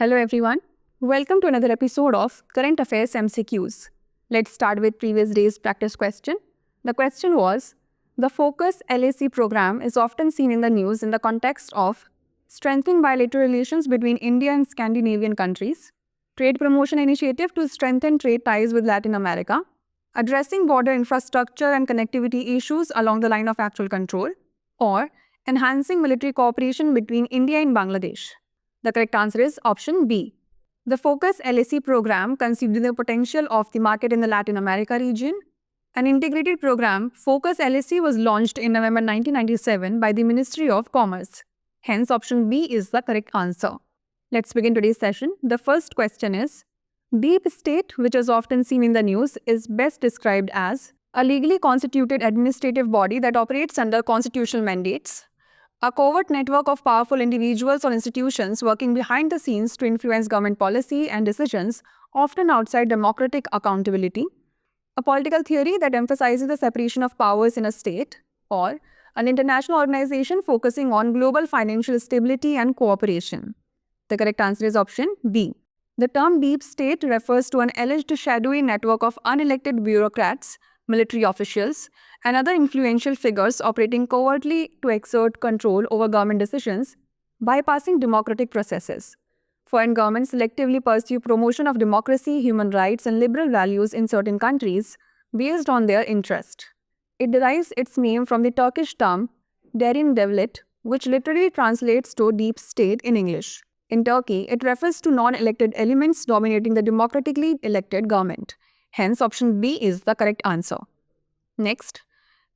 Hello everyone. Welcome to another episode of Current Affairs MCQs. Let's start with previous day's practice question. The question was, the Focus LAC program is often seen in the news in the context of strengthening bilateral relations between India and Scandinavian countries, trade promotion initiative to strengthen trade ties with Latin America, addressing border infrastructure and connectivity issues along the line of actual control, or enhancing military cooperation between India and Bangladesh. The correct answer is option B. The Focus LAC program considering the potential of the market in the Latin America region. An integrated program, Focus LAC, was launched in November 1997 by the Ministry of Commerce. Hence, option B is the correct answer. Let's begin today's session. The first question is, deep state, which is often seen in the news, is best described as a legally constituted administrative body that operates under constitutional mandates, a covert network of powerful individuals or institutions working behind the scenes to influence government policy and decisions, often outside democratic accountability, a political theory that emphasizes the separation of powers in a state, or an international organization focusing on global financial stability and cooperation. The correct answer is option B. The term deep state refers to an alleged shadowy network of unelected bureaucrats, military officials, and other influential figures operating covertly to exert control over government decisions, bypassing democratic processes. Foreign governments selectively pursue promotion of democracy, human rights, and liberal values in certain countries based on their interest. It derives its name from the Turkish term derin devlet, which literally translates to deep state in English. In Turkey, it refers to non-elected elements dominating the democratically elected government. Hence, option B is the correct answer. Next,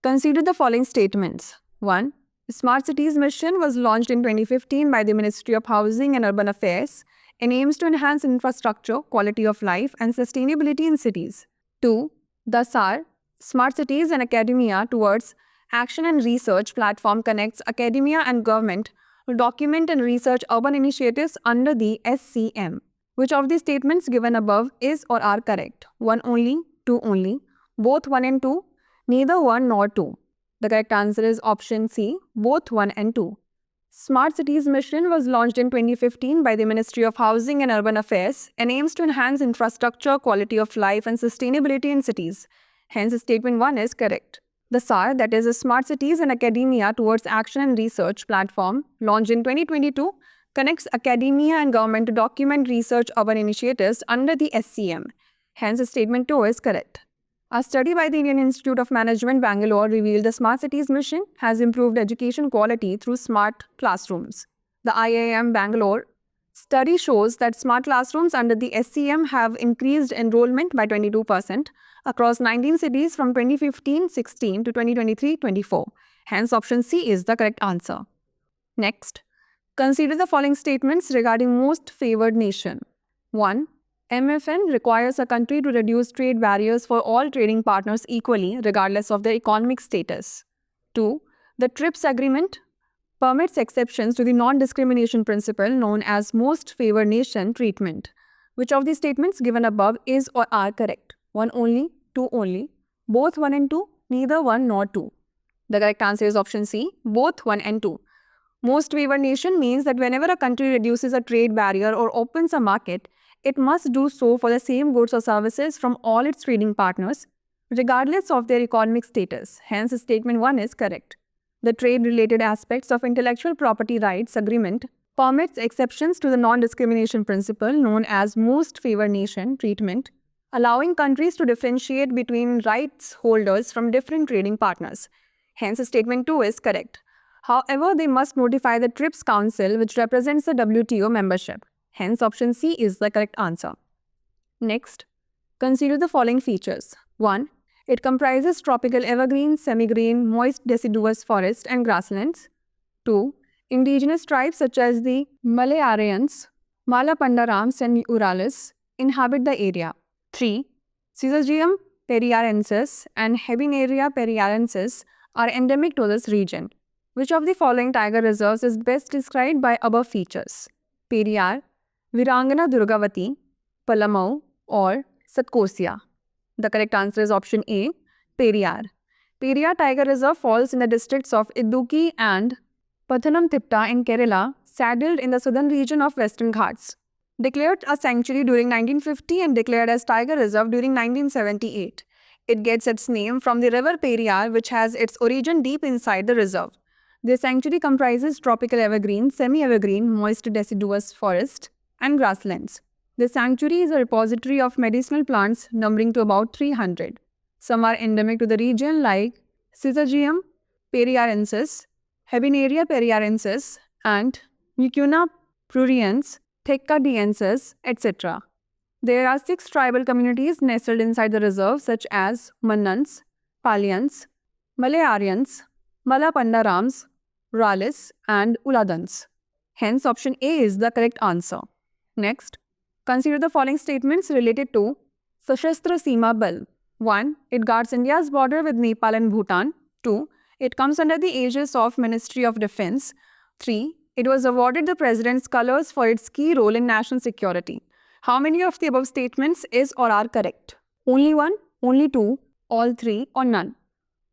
consider the following statements. 1. Smart Cities mission was launched in 2015 by the Ministry of Housing and Urban Affairs and aims to enhance infrastructure, quality of life, and sustainability in cities. 2. The SAR, Smart Cities and Academia Towards Action and Research platform connects academia and government to document and research urban initiatives under the SCM. Which of the statements given above is or are correct? 1 only, 2 only, both 1 and 2, neither 1 nor 2. The correct answer is option C, both 1 and 2. Smart Cities mission was launched in 2015 by the Ministry of Housing and Urban Affairs and aims to enhance infrastructure, quality of life, and sustainability in cities. Hence, statement 1 is correct. The SAR, that is a Smart Cities and Academia Towards Action and Research platform, launched in 2022, connects academia and government to document research urban initiatives under the SCM. Hence, statement 2 is correct. A study by the Indian Institute of Management, Bangalore, revealed the Smart Cities mission has improved education quality through smart classrooms. The IIM Bangalore study shows that smart classrooms under the SCM have increased enrollment by 22% across 19 cities from 2015-16 to 2023-24. Hence, option C is the correct answer. Next, consider the following statements regarding most favored nation. 1. MFN requires a country to reduce trade barriers for all trading partners equally, regardless of their economic status. 2. The TRIPS agreement permits exceptions to the non-discrimination principle known as most favored nation treatment. Which of the statements given above is or are correct? 1 only, 2 only, both 1 and 2, neither 1 nor 2. The correct answer is option C, both 1 and 2. Most favored nation means that whenever a country reduces a trade barrier or opens a market, it must do so for the same goods or services from all its trading partners, regardless of their economic status. Hence, statement 1 is correct. The trade-related aspects of intellectual property rights agreement permits exceptions to the non-discrimination principle known as most favored nation treatment, allowing countries to differentiate between rights holders from different trading partners. Hence, statement 2 is correct. However, they must notify the TRIPS Council, which represents the WTO membership. Hence, option C is the correct answer. Next, consider the following features. 1. It comprises tropical evergreen, semi-green, moist deciduous forest and grasslands. 2. Indigenous tribes such as the Malayaryans, Malapandarams and Uralis inhabit the area. 3. Syzygium periarensis and Hebenaria periarensis are endemic to this region. Which of the following tiger reserves is best described by above features? Periyar, Virangana Durgavati, Palamau, or Satkosia? The correct answer is option A, Periyar. Periyar Tiger Reserve falls in the districts of Idukki and Pathanamthitta in Kerala, saddled in the southern region of Western Ghats. Declared a sanctuary during 1950 and declared as Tiger Reserve during 1978. It gets its name from the river Periyar, which has its origin deep inside the reserve. The sanctuary comprises tropical evergreen, semi-evergreen, moist deciduous forest, and grasslands. The sanctuary is a repository of medicinal plants numbering to about 300. Some are endemic to the region like Syzygium periarensis, Habenaria periarensis, and Mucuna pruriens, Thecadiensis, etc. There are 6 tribal communities nestled inside the reserve such as Mannans, Palyans, Malayarians, Malapandarams, Ralis, and Uladans. Hence, option A is the correct answer. Next, consider the following statements related to Sashastra Seema Bal. 1. It guards India's border with Nepal and Bhutan. 2. It comes under the aegis of Ministry of Defence. 3. It was awarded the President's colours for its key role in national security. How many of the above statements is or are correct? Only one, only two, all three, or none?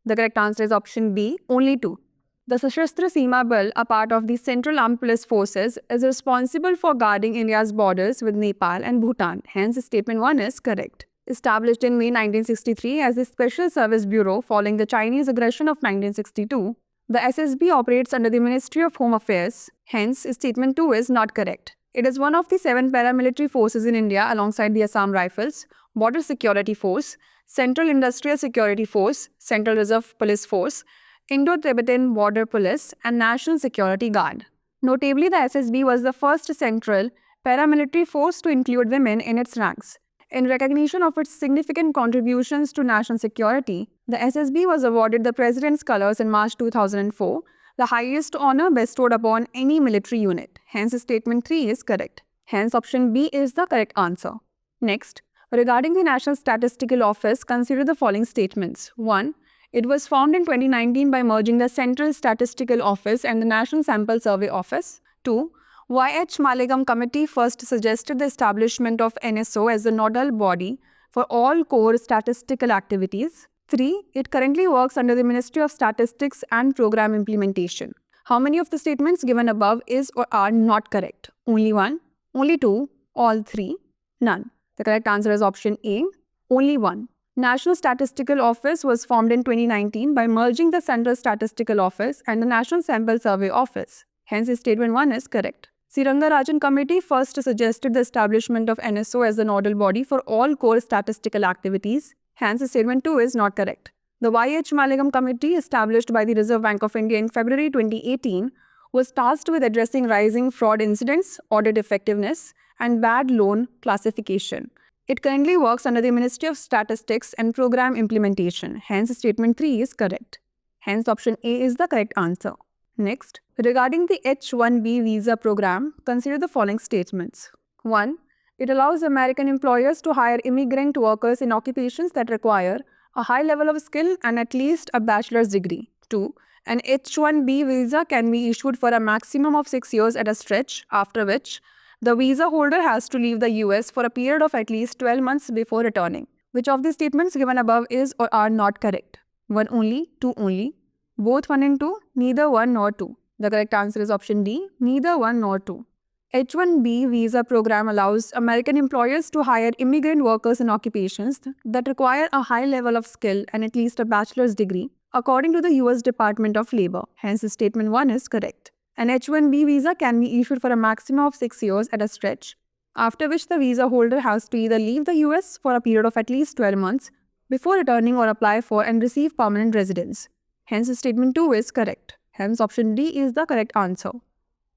The correct answer is option B, only two. The Sashastra Seema Bal, a part of the Central Armed Police Forces, is responsible for guarding India's borders with Nepal and Bhutan. Hence, statement 1 is correct. Established in May 1963 as the Special Service Bureau following the Chinese aggression of 1962, the SSB operates under the Ministry of Home Affairs. Hence, statement 2 is not correct. It is one of the 7 paramilitary forces in India alongside the Assam Rifles, Border Security Force, Central Industrial Security Force, Central Reserve Police Force, Indo-Tibetan Border Police, and National Security Guard. Notably, the SSB was the first central paramilitary force to include women in its ranks. In recognition of its significant contributions to national security, the SSB was awarded the President's Colours in March 2004, the highest honour bestowed upon any military unit. Hence, statement 3 is correct. Hence, option B is the correct answer. Next, regarding the National Statistical Office, consider the following statements. 1. It was formed in 2019 by merging the Central Statistical Office and the National Sample Survey Office. 2. Y.H. Maligram Committee first suggested the establishment of NSO as the nodal body for all core statistical activities. 3. It currently works under the Ministry of Statistics and Program Implementation. How many of the statements given above is or are not correct? Only one, only two, all three, none. The correct answer is option A, only one. National Statistical Office was formed in 2019 by merging the Central Statistical Office and the National Sample Survey Office. Hence, statement 1 is correct. Srangarajan Committee first suggested the establishment of NSO as the nodal body for all core statistical activities. Hence, statement 2 is not correct. The Y.H. Maligram Committee, established by the Reserve Bank of India in February 2018, was tasked with addressing rising fraud incidents, audit effectiveness, and bad loan classification. It currently works under the Ministry of Statistics and Program Implementation. Hence, statement 3 is correct. Hence, option A is the correct answer. Next, regarding the H-1B visa program, consider the following statements. 1. It allows American employers to hire immigrant workers in occupations that require a high level of skill and at least a bachelor's degree. 2. An H-1B visa can be issued for a maximum of 6 years at a stretch, after which the visa holder has to leave the US for a period of at least 12 months before returning. Which of the statements given above is or are not correct? 1 only, 2 only, both 1 and 2, neither 1 nor 2. The correct answer is option D, neither 1 nor 2. H-1B visa program allows American employers to hire immigrant workers in occupations that require a high level of skill and at least a bachelor's degree, according to the US Department of Labor. Hence, statement 1 is correct. An H-1B visa can be issued for a maximum of 6 years at a stretch, after which the visa holder has to either leave the US for a period of at least 12 months before returning or apply for and receive permanent residence. Hence, statement 2 is correct. Hence, option D is the correct answer.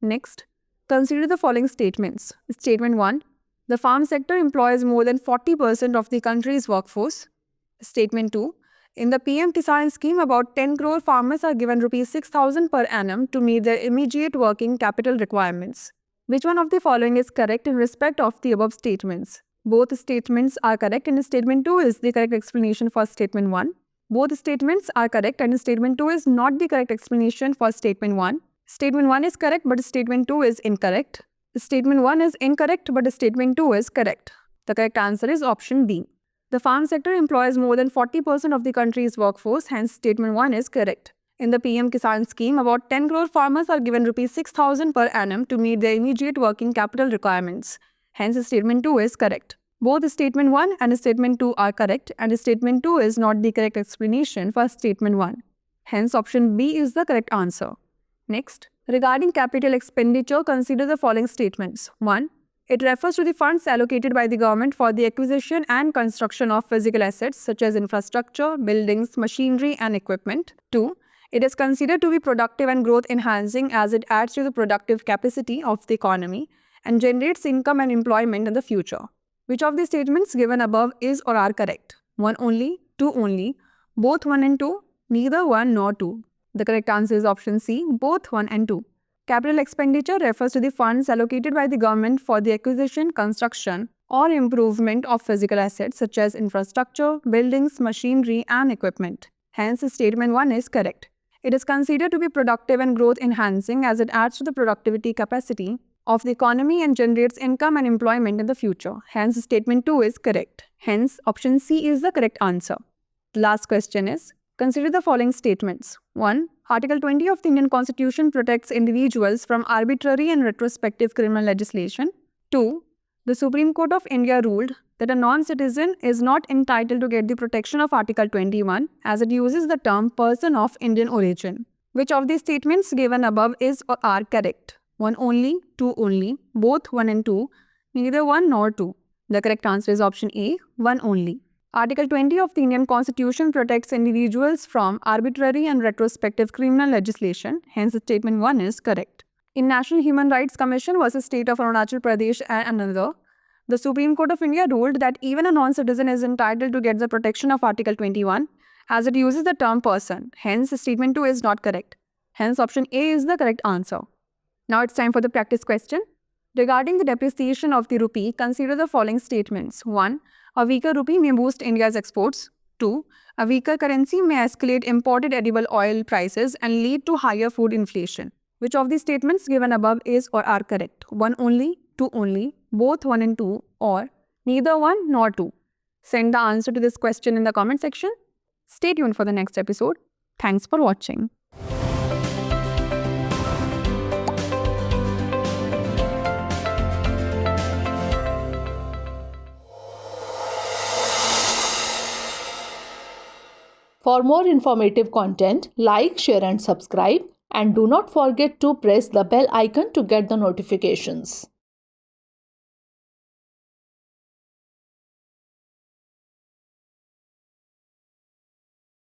Next, consider the following statements. Statement 1. The farm sector employs more than 40% of the country's workforce. Statement 2. In the PM Kisan scheme, about 10 crore farmers are given Rs 6,000 per annum to meet their immediate working capital requirements. Which one of the following is correct in respect of the above statements? Both statements are correct and statement 2 is the correct explanation for statement 1. Both statements are correct and statement 2 is not the correct explanation for statement 1. Statement 1 is correct but statement 2 is incorrect. Statement 1 is incorrect but statement 2 is correct. The correct answer is option B. The farm sector employs more than 40% of the country's workforce, hence statement 1 is correct. In the PM Kisan scheme, about 10 crore farmers are given Rs 6,000 per annum to meet their immediate working capital requirements. Hence, statement 2 is correct. Both statement 1 and statement 2 are correct, and statement 2 is not the correct explanation for statement 1. Hence, option B is the correct answer. Next, regarding capital expenditure, consider the following statements. 1. It refers to the funds allocated by the government for the acquisition and construction of physical assets such as infrastructure, buildings, machinery, and equipment. 2. It is considered to be productive and growth enhancing as it adds to the productive capacity of the economy and generates income and employment in the future. Which of the statements given above is or are correct? 1 only, 2 only, both 1 and 2, neither 1 nor 2. The correct answer is option C, both 1 and 2. Capital expenditure refers to the funds allocated by the government for the acquisition, construction, or improvement of physical assets such as infrastructure, buildings, machinery, and equipment. Hence, statement 1 is correct. It is considered to be productive and growth enhancing as it adds to the productivity capacity of the economy and generates income and employment in the future. Hence, statement 2 is correct. Hence, option C is the correct answer. The last question is, consider the following statements. 1. Article 20 of the Indian Constitution protects individuals from arbitrary and retrospective criminal legislation. 2. The Supreme Court of India ruled that a non-citizen is not entitled to get the protection of Article 21 as it uses the term person of Indian origin. Which of the statements given above is or are correct? 1 only, 2 only, both 1 and 2, neither 1 nor 2. The correct answer is option A, 1 only. Article 20 of the Indian Constitution protects individuals from arbitrary and retrospective criminal legislation. Hence, statement 1 is correct. In National Human Rights Commission versus State of Arunachal Pradesh and another, the Supreme Court of India ruled that even a non-citizen is entitled to get the protection of Article 21 as it uses the term person. Hence, statement 2 is not correct. Hence, option A is the correct answer. Now it's time for the practice question. Regarding the depreciation of the rupee, consider the following statements. 1. A weaker rupee may boost India's exports. 2. A weaker currency may escalate imported edible oil prices and lead to higher food inflation. Which of the statements given above is or are correct? 1 only, 2 only, both 1 and 2, or neither 1 nor 2. Send the answer to this question in the comment section. Stay tuned for the next episode. Thanks for watching. For more informative content, like, share and subscribe, and do not forget to press the bell icon to get the notifications.